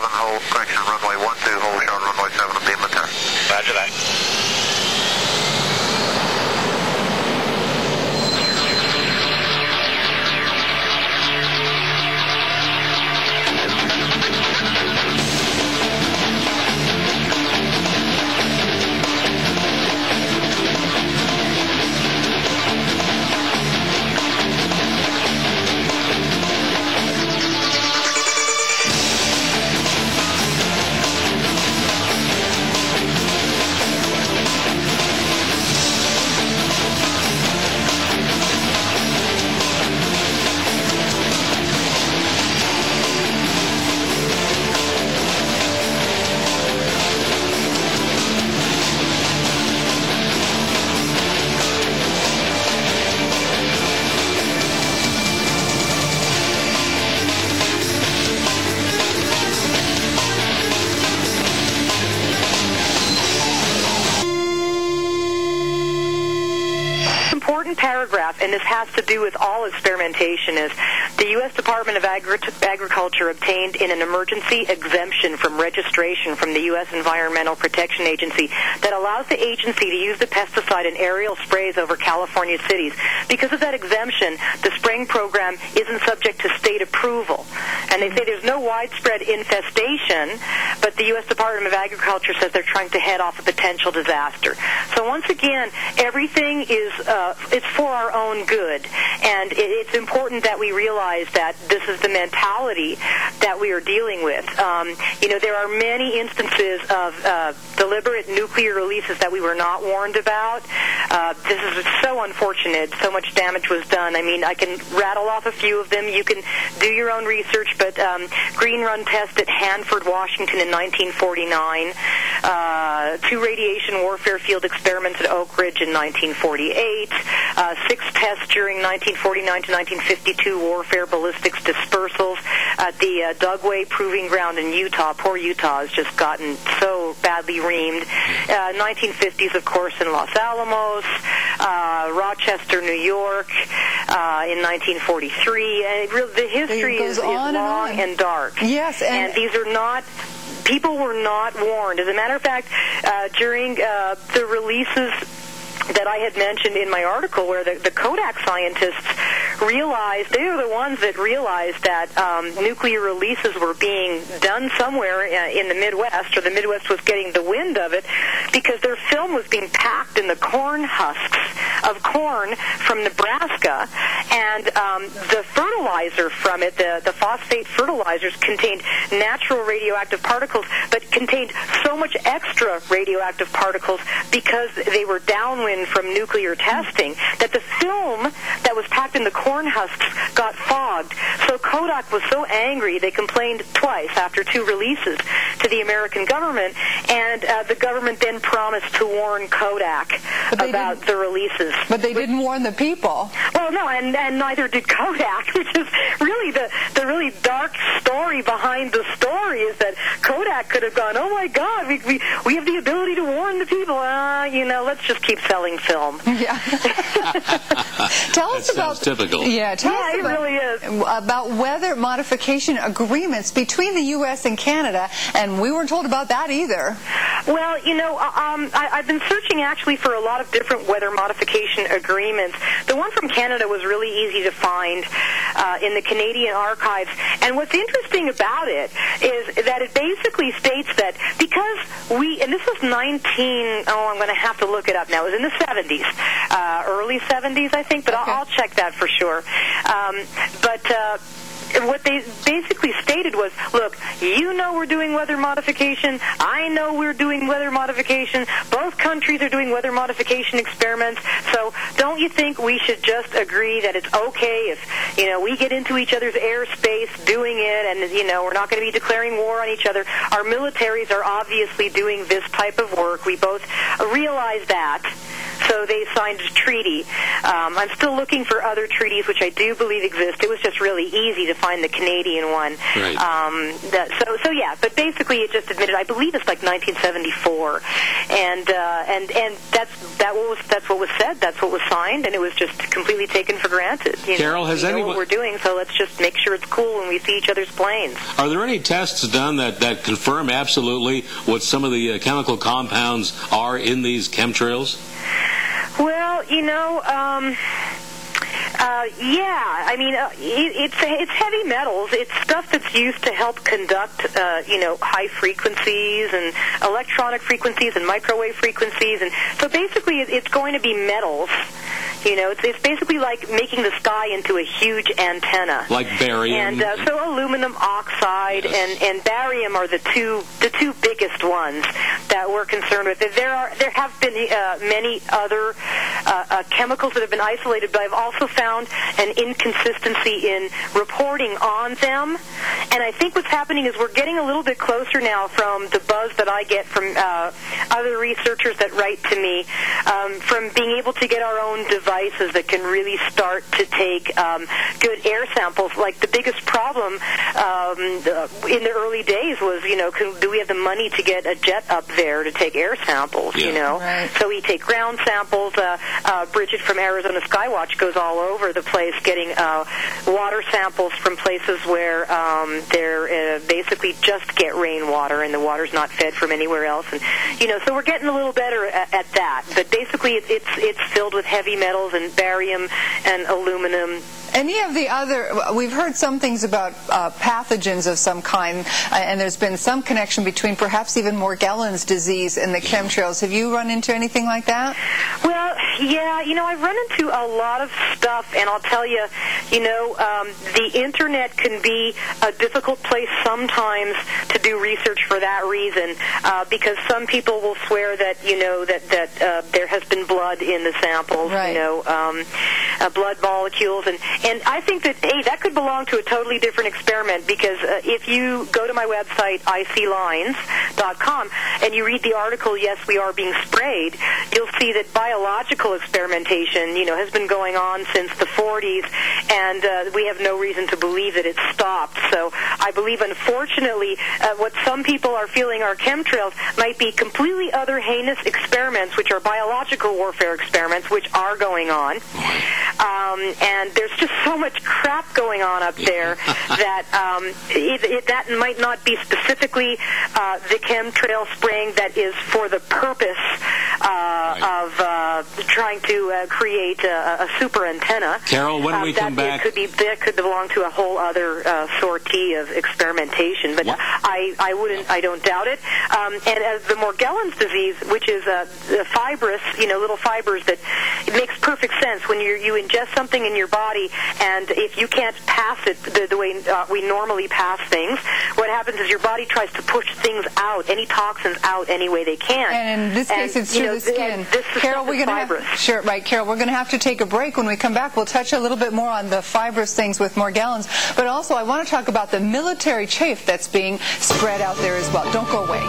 hold, correction, runway 12, hold short, runway 7 will be in return. Roger that. Paragraph, and this has to do with all experimentation, is the U.S. Department of Agriculture obtained an emergency exemption from registration from the U.S. Environmental Protection Agency that allows the agency to use the pesticide in aerial sprays over California cities. Because of that exemption, the spraying program isn't subject to state approval. And they say there's no widespread infestation, but the U.S. Department of Agriculture says they're trying to head off a potential disaster. So once again, everything is it's for our own good, and it's important that we realize that this is the mentality that we are dealing with. There are many instances of deliberate nuclear releases that we were not warned about. This is so unfortunate. So much damage was done. I mean, I can rattle off a few of them. You can do your own research, but Green Run test at Hanford, Washington in 1949, 2 radiation warfare field experiments at Oak Ridge in 1948, 6 tests during 1949 to 1952 warfare ballistics dispersals at the Dugway Proving Ground in Utah. Poor Utah has just gotten so badly reamed. 1950s, of course, in Los Alamos, Rochester, New York, in 1943. The history is long and dark. Yes, and these are not... People were not warned. As a matter of fact, during the releases that I had mentioned in my article, where the Kodak scientists realized, they were the ones that realized that nuclear releases were being done somewhere in the Midwest, or the Midwest was getting the wind of it, because their film was being packed in the corn husks of corn from Nebraska, and the fertilizer from it, the phosphate fertilizers, contained natural radioactive particles, but contained so much extra radioactive particles because they were downwind from nuclear testing, that the film that was packed in the corn husks got fogged. So Kodak was so angry, they complained twice after 2 releases to the American government, and the government then promised to warn Kodak about the releases. But they didn't warn the people. Well, no, and neither did Kodak, which is really the really dark story behind the story, is that Kodak could have gone, oh my God, we have the ability to warn the people. Let's just keep selling film. Yeah. Tell us about typical. Yeah, tell us it really is. About weather modification agreements between the U.S. and Canada, and we weren't told about that either. Well, I've been searching actually for a lot of different weather modification agreements. The one from Canada was really easy to find in the Canadian archives, and what's interesting about it is that it basically states that because and this was I'm going to have to look it up now. It was in the 70s, early 70s, I think, but okay. I'll check that for sure. What they basically stated was, look, we're doing weather modification. I know we're doing weather modification. Both countries are doing weather modification experiments. So don't you think we should just agree that it's okay if, we get into each other's airspace doing it, and, we're not going to be declaring war on each other. Our militaries are obviously doing this type of work. We both realize that. So so they signed a treaty. I'm still looking for other treaties, which I do believe exist. It was just really easy to find the Canadian one. Right. So yeah, but basically it just admitted, I believe it's like 1974, and that's what was said, that's what was signed, and it was just completely taken for granted. Carol, has we know anyone... what we're doing, so let's just make sure it's cool when we see each other's planes. Are there any tests done that confirm absolutely what some of the chemical compounds are in these chemtrails? Well, yeah, I mean, it's heavy metals. It's stuff that's used to help conduct, high frequencies and electronic frequencies and microwave frequencies, and so basically it's going to be metals. It's basically like making the sky into a huge antenna. Like barium. And so aluminum oxide and barium are the two biggest ones that we're concerned with. There have been many other chemicals that have been isolated, but I've also found an inconsistency in reporting on them. And I think what's happening is we're getting a little bit closer now from the buzz that I get from other researchers that write to me, from being able to get our own devices that can really start to take good air samples. Like the biggest problem in the early days was, do we have the money to get a jet up there to take air samples, Right. So we take ground samples. Bridget from Arizona Skywatch goes all over the place getting water samples from places where they're basically just get rainwater and the water's not fed from anywhere else. And, so we're getting a little better at that. But basically it's filled with heavy metals and barium and aluminum. Any of the other, we've heard some things about pathogens of some kind, and there's been some connection between perhaps even Morgellons disease and the chemtrails. Have you run into anything like that? Well, yeah, I've run into a lot of stuff, and I'll tell you, the Internet can be a difficult place sometimes to do research for that reason, because some people will swear that, that there has been blood in the samples, right. Blood molecules, and I think that, hey, that could belong to a totally different experiment, because if you go to my website, iclines.com, and you read the article, Yes, We Are Being Sprayed, you'll see that biological experimentation, has been going on since the 40s, and we have no reason to believe that it's stopped. So I believe, unfortunately, what some people are feeling are chemtrails might be completely other heinous experiments, which are biological warfare experiments, which are going on. And there's just so much crap going on up there that that might not be specifically the chemtrail spraying that is for the purpose of trying to create a super antenna. Carol, when we come back... That could belong to a whole other sortie of experimentation, but I don't doubt it. And the Morgellons disease, which is the fibrous, little fibers that it makes perfect sense when you ingest something in your body, and if you can't pass it the way we normally pass things, what happens is your body tries to push things out, any toxins out any way they can. And in this case, it's through the skin. Carol, we're going to have Carol, we're going to have to take a break. When we come back, we'll touch a little bit more on the fibrous things with Morgellons, but also I want to talk about the military chaff that's being spread out there as well. Don't go away.